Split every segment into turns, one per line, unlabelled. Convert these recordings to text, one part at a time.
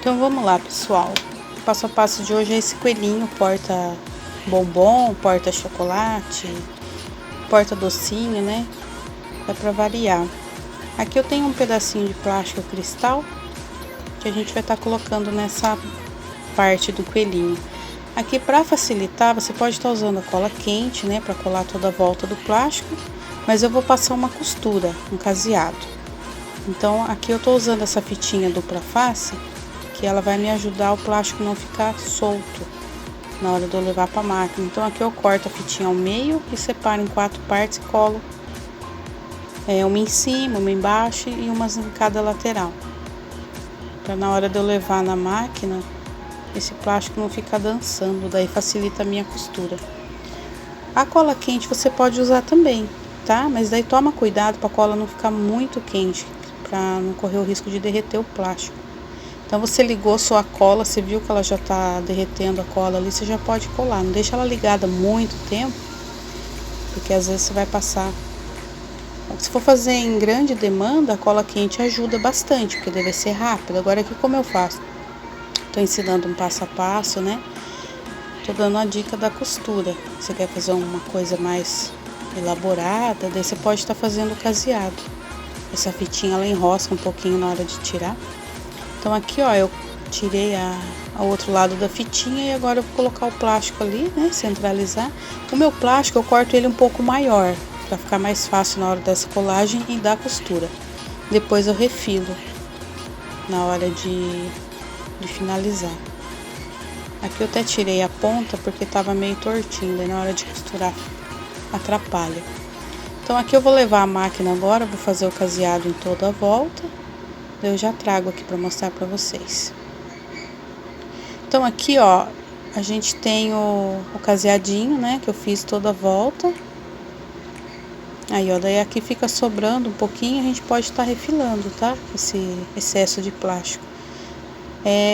Então vamos lá, pessoal. O passo a passo de hoje é esse coelhinho porta bombom, porta chocolate, porta docinho, né? É para variar. Aqui eu tenho um pedacinho de plástico cristal que a gente vai estar colocando nessa parte do coelhinho. Aqui, para facilitar, você pode estar usando a cola quente, né, para colar toda a volta do plástico, mas eu vou passar uma costura, um caseado. Então aqui eu tô usando essa fitinha dupla face, que ela vai me ajudar o plástico não ficar solto na hora de eu levar para a máquina. Então aqui eu corto a fitinha ao meio e separo em 4 partes e colo uma em cima, uma embaixo e umas em cada lateral, para na hora de eu levar na máquina esse plástico não ficar dançando, daí facilita a minha costura. A cola quente você pode usar também, tá? Mas daí toma cuidado para a cola não ficar muito quente, para não correr o risco de derreter o plástico. Então você ligou sua cola, você viu que ela já tá derretendo a cola ali, você já pode colar. Não deixa ela ligada muito tempo, porque às vezes você vai passar. Se for fazer em grande demanda, a cola quente ajuda bastante, porque deve ser rápido. Agora aqui como eu faço? Tô ensinando um passo a passo, né? Tô dando a dica da costura. Você quer fazer uma coisa mais elaborada, daí você pode estar fazendo o caseado. Essa fitinha ela enrosca um pouquinho na hora de tirar. Então aqui, ó, eu tirei ao outro lado da fitinha e agora eu vou colocar o plástico ali, né, centralizar. O meu plástico eu corto ele um pouco maior, para ficar mais fácil na hora dessa colagem e da costura. Depois eu refilo na hora de finalizar. Aqui eu até tirei a ponta porque tava meio tortinho, daí na hora de costurar atrapalha. Então aqui eu vou levar a máquina agora, vou fazer o caseado em toda a volta. Eu já trago aqui para mostrar para vocês. Então aqui, ó, a gente tem o caseadinho, né, que eu fiz toda a volta. Aí, ó, daí aqui fica sobrando um pouquinho, a gente pode estar refilando, tá? Esse excesso de plástico.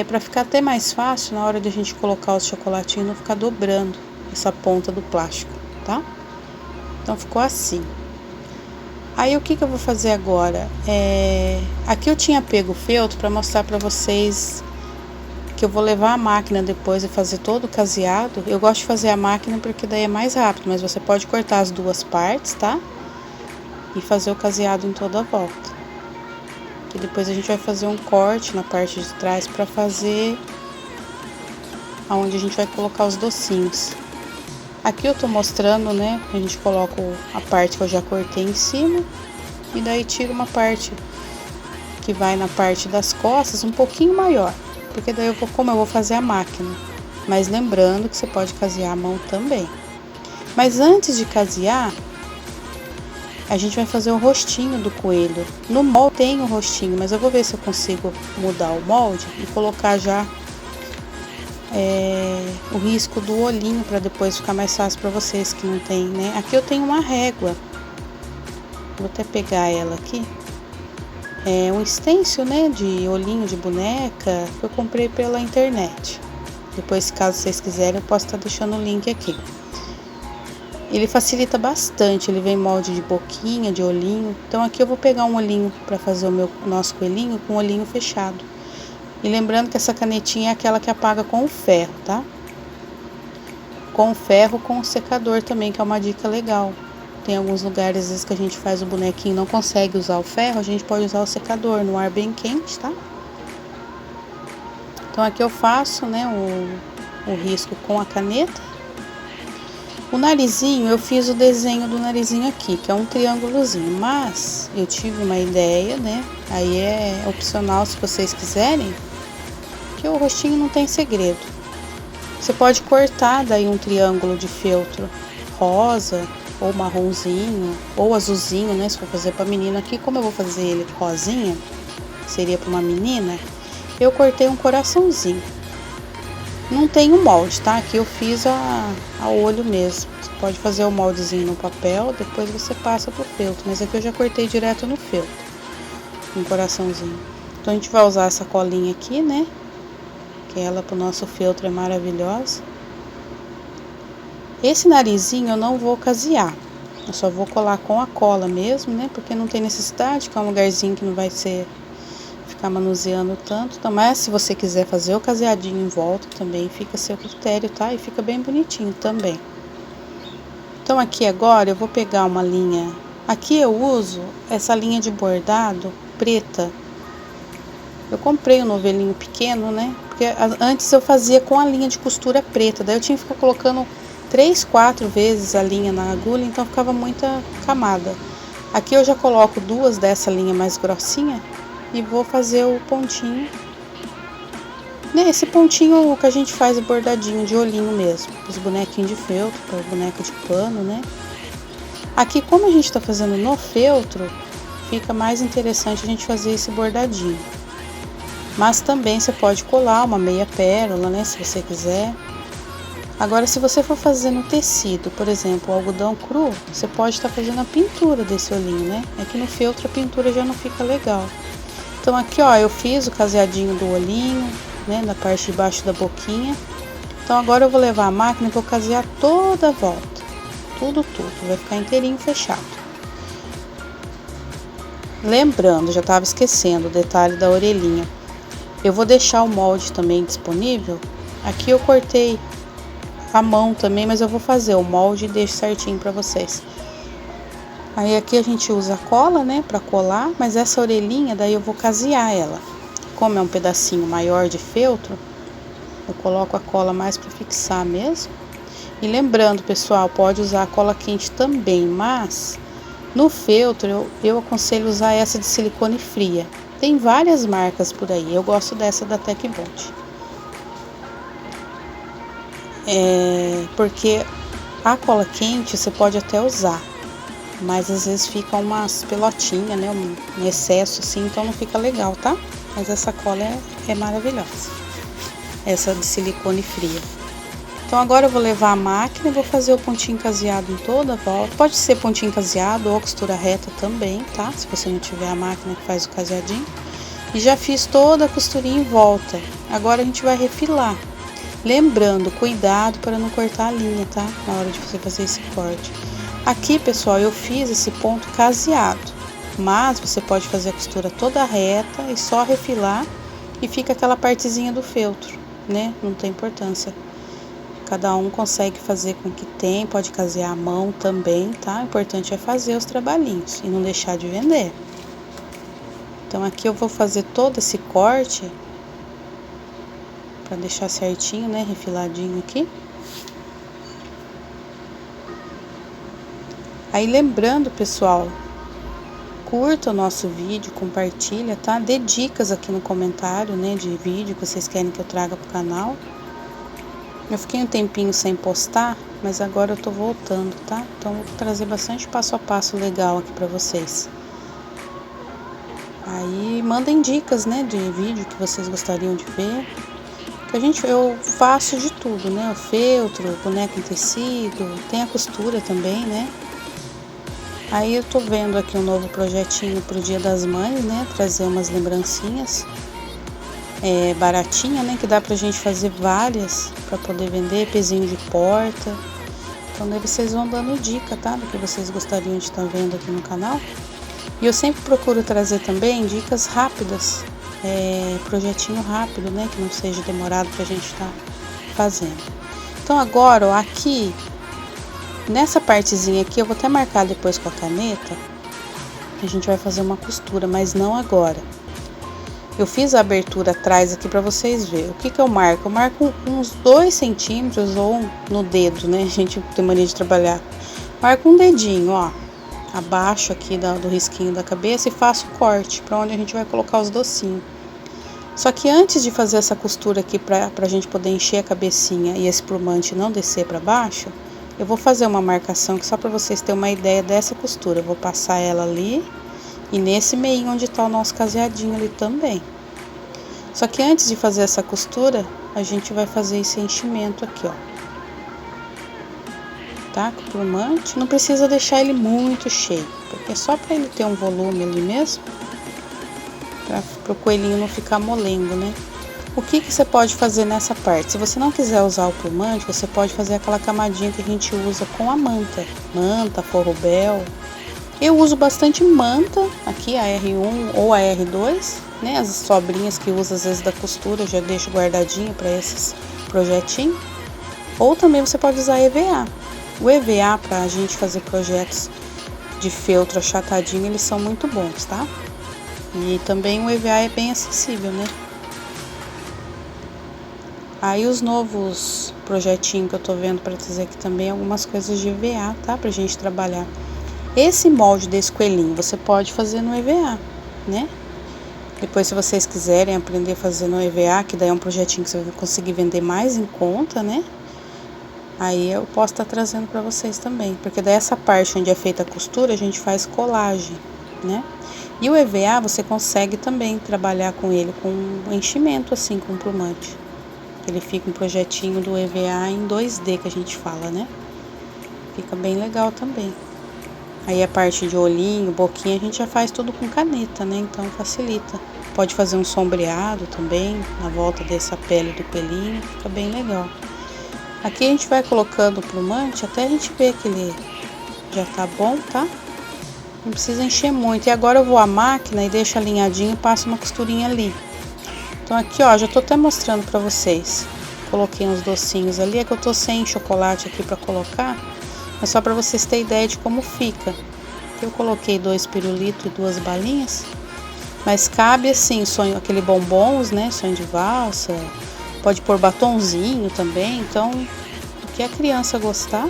Para ficar até mais fácil, na hora de a gente colocar os chocolatinhos, não ficar dobrando essa ponta do plástico, tá? Então ficou assim. Aí o que eu vou fazer agora? Aqui eu tinha pego o feltro para mostrar para vocês que eu vou levar a máquina depois e fazer todo o caseado. Eu gosto de fazer a máquina porque daí é mais rápido, mas você pode cortar as duas partes, tá? E fazer o caseado em toda a volta. E depois a gente vai fazer um corte na parte de trás para fazer aonde a gente vai colocar os docinhos. Aqui eu tô mostrando, né, a gente coloca a parte que eu já cortei em cima e daí tira uma parte que vai na parte das costas um pouquinho maior, porque daí como eu vou fazer a máquina. Mas lembrando que você pode casear a mão também. Mas antes de casear, a gente vai fazer o rostinho do coelho. No molde tem o rostinho, mas eu vou ver se eu consigo mudar o molde e colocar já o risco do olhinho, para depois ficar mais fácil para vocês que não tem, né? Aqui eu tenho uma régua, vou até pegar ela aqui. Um stencil, né, de olhinho de boneca que eu comprei pela internet. Depois, caso vocês quiserem, eu posso estar deixando o link aqui. Ele facilita bastante, ele vem molde de boquinha, de olhinho. Então aqui eu vou pegar um olhinho para fazer o nosso coelhinho com o olhinho fechado. E lembrando que essa canetinha é aquela que apaga com o ferro, tá? Com o ferro, com o secador também, que é uma dica legal. Tem alguns lugares, às vezes, que a gente faz o bonequinho e não consegue usar o ferro, a gente pode usar o secador no ar bem quente, tá? Então aqui eu faço, né, o risco com a caneta. O narizinho, eu fiz o desenho do narizinho aqui, que é um triângulozinho, mas eu tive uma ideia, né? Aí é opcional se vocês quiserem, que o rostinho não tem segredo. Você pode cortar daí um triângulo de feltro rosa, ou marronzinho, ou azulzinho, né? Se for fazer pra menina aqui, como eu vou fazer ele rosinha, seria pra uma menina, eu cortei um coraçãozinho. Não tem um molde, tá? Aqui eu fiz a olho mesmo. Você pode fazer o moldezinho no papel, depois você passa pro feltro. Mas aqui eu já cortei direto no feltro. Um coraçãozinho. Então a gente vai usar essa colinha aqui, né? Que ela pro nosso feltro é maravilhosa. Esse narizinho eu não vou casear. Eu só vou colar com a cola mesmo, né? Porque não tem necessidade, que é um lugarzinho que não vai ficar ficar manuseando tanto. Então, mas se você quiser fazer o caseadinho em volta também, fica a seu critério, tá? E fica bem bonitinho também. Então aqui agora eu vou pegar uma linha, aqui eu uso essa linha de bordado preta. Eu comprei um novelinho pequeno, né? Porque antes eu fazia com a linha de costura preta, daí eu tinha que ficar colocando 3, 4 vezes a linha na agulha, então ficava muita camada. Aqui eu já coloco 2 dessa linha mais grossinha e vou fazer o pontinho. Né, esse pontinho que a gente faz bordadinho de olhinho mesmo, os bonequinhos de feltro, para boneca de pano, né? Aqui, como a gente tá fazendo no feltro, fica mais interessante a gente fazer esse bordadinho. Mas também você pode colar uma meia pérola, né, se você quiser. Agora, se você for fazer no tecido, por exemplo, o algodão cru, você pode estar fazendo a pintura desse olhinho, né? É que no feltro a pintura já não fica legal. Então aqui, ó, eu fiz o caseadinho do olhinho, né, na parte de baixo da boquinha. Então agora eu vou levar a máquina e vou casear toda a volta, tudo, vai ficar inteirinho fechado. Lembrando, já estava esquecendo o detalhe da orelhinha, eu vou deixar o molde também disponível. Aqui eu cortei a mão também, mas eu vou fazer o molde e deixo certinho para vocês. Aí aqui a gente usa a cola, né, para colar, mas essa orelhinha daí eu vou casear ela. Como é um pedacinho maior de feltro, eu coloco a cola mais para fixar mesmo. E lembrando, pessoal, pode usar a cola quente também, mas no feltro eu aconselho usar essa de silicone fria. Tem várias marcas por aí, eu gosto dessa da Tecbond. Porque a cola quente você pode até usar, mas às vezes fica umas pelotinhas, né, um excesso assim, então não fica legal, tá? Mas essa cola é maravilhosa, essa de silicone fria. Então agora eu vou levar a máquina e vou fazer o pontinho caseado em toda a volta. Pode ser pontinho caseado ou costura reta também, tá? Se você não tiver a máquina que faz o caseadinho. E já fiz toda a costurinha em volta. Agora a gente vai refilar. Lembrando, cuidado para não cortar a linha, tá? Na hora de você fazer esse corte. Aqui, pessoal, eu fiz esse ponto caseado. Mas você pode fazer a costura toda reta e só refilar e fica aquela partezinha do feltro, né? Não tem importância. Cada um consegue fazer com o que tem, pode casear a mão também, tá? O importante é fazer os trabalhinhos e não deixar de vender. Então aqui eu vou fazer todo esse corte para deixar certinho, né? Refiladinho aqui. Aí lembrando, pessoal, curta o nosso vídeo, compartilha, tá? Dê dicas aqui no comentário, né, de vídeo que vocês querem que eu traga pro canal. Eu fiquei um tempinho sem postar, mas agora eu tô voltando, tá? Então eu vou trazer bastante passo a passo legal aqui pra vocês. Aí mandem dicas, né, de vídeo que vocês gostariam de ver. Que eu faço de tudo, né? O feltro, boneco em tecido, tem a costura também, né? Aí eu tô vendo aqui um novo projetinho pro Dia das Mães, né? Trazer umas lembrancinhas baratinha, né? Que dá pra gente fazer várias pra poder vender, pezinho de porta. Então daí vocês vão dando dica, tá? Do que vocês gostariam de estar vendo aqui no canal. E eu sempre procuro trazer também dicas rápidas, projetinho rápido, né? Que não seja demorado pra gente estar fazendo. Então agora, ó, aqui nessa partezinha aqui, eu vou até marcar depois com a caneta. A gente vai fazer uma costura, mas não agora. Eu fiz a abertura atrás aqui pra vocês verem. O que eu marco? Eu marco uns 2 centímetros ou no dedo, né? A gente tem mania de trabalhar. Marco um dedinho, ó, abaixo aqui do risquinho da cabeça e faço o corte pra onde a gente vai colocar os docinhos. Só que antes de fazer essa costura aqui pra gente poder encher a cabecinha e esse plumante não descer pra baixo, eu vou fazer uma marcação que só para vocês terem uma ideia dessa costura. Eu vou passar ela ali e nesse meio onde tá o nosso caseadinho ali também. Só que antes de fazer essa costura, a gente vai fazer esse enchimento aqui, ó. Tá? Com o plumante. Não precisa deixar ele muito cheio, porque é só para ele ter um volume ali mesmo. Para o coelhinho não ficar molengo, né? O que você pode fazer nessa parte? Se você não quiser usar o plumante, você pode fazer aquela camadinha que a gente usa com a manta. Manta, forrobel. Eu uso bastante manta, aqui a R1 ou a R2. né? As sobrinhas que usa às vezes da costura, eu já deixo guardadinho para esses projetinhos. Ou também você pode usar EVA. O EVA para a gente fazer projetos de feltro achatadinho, eles são muito bons, tá? E também o EVA é bem acessível, né? Aí os novos projetinhos que eu tô vendo para trazer aqui também, algumas coisas de EVA, tá? Pra gente trabalhar. Esse molde desse coelhinho, você pode fazer no EVA, né? Depois, se vocês quiserem aprender a fazer no EVA, que daí é um projetinho que você vai conseguir vender mais em conta, né? Aí eu posso estar trazendo para vocês também, porque daí essa parte onde é feita a costura, a gente faz colagem, né? E o EVA você consegue também trabalhar com ele com enchimento assim, com plumante. Ele fica um projetinho do EVA em 2D que a gente fala, né? Fica bem legal também. Aí a parte de olhinho, boquinha, a gente já faz tudo com caneta, né? Então facilita. Pode fazer um sombreado também na volta dessa pele do coelhinho, fica bem legal. Aqui a gente vai colocando o plumante até a gente ver que ele já tá bom, tá? Não precisa encher muito. E agora eu vou à máquina e deixo alinhadinho e passo uma costurinha ali. Então aqui, ó, já tô até mostrando pra vocês. Coloquei uns docinhos ali, é que eu tô sem chocolate aqui pra colocar. Mas só pra vocês terem ideia de como fica. Eu coloquei 2 pirulitos e 2 balinhas. Mas cabe assim, sonho, aquele bombons, né, sonho de valsa. Pode pôr batonzinho também, então, o que a criança gostar.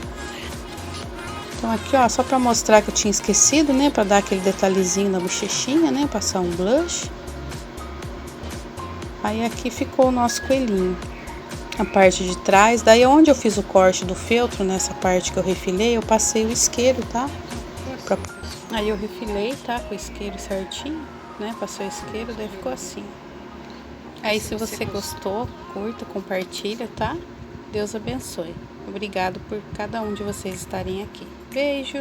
Então aqui, ó, só pra mostrar que eu tinha esquecido, né, pra dar aquele detalhezinho na bochechinha, né, passar um blush. Aí aqui ficou o nosso coelhinho. A parte de trás, daí onde eu fiz o corte do feltro, nessa parte que eu refilei, eu passei o isqueiro, tá? Aí eu refilei, tá, com o isqueiro certinho, né, passei o isqueiro, daí ficou assim. Aí se você gostou, curta, compartilha, tá? Deus abençoe. Obrigado por cada um de vocês estarem aqui. Beijo!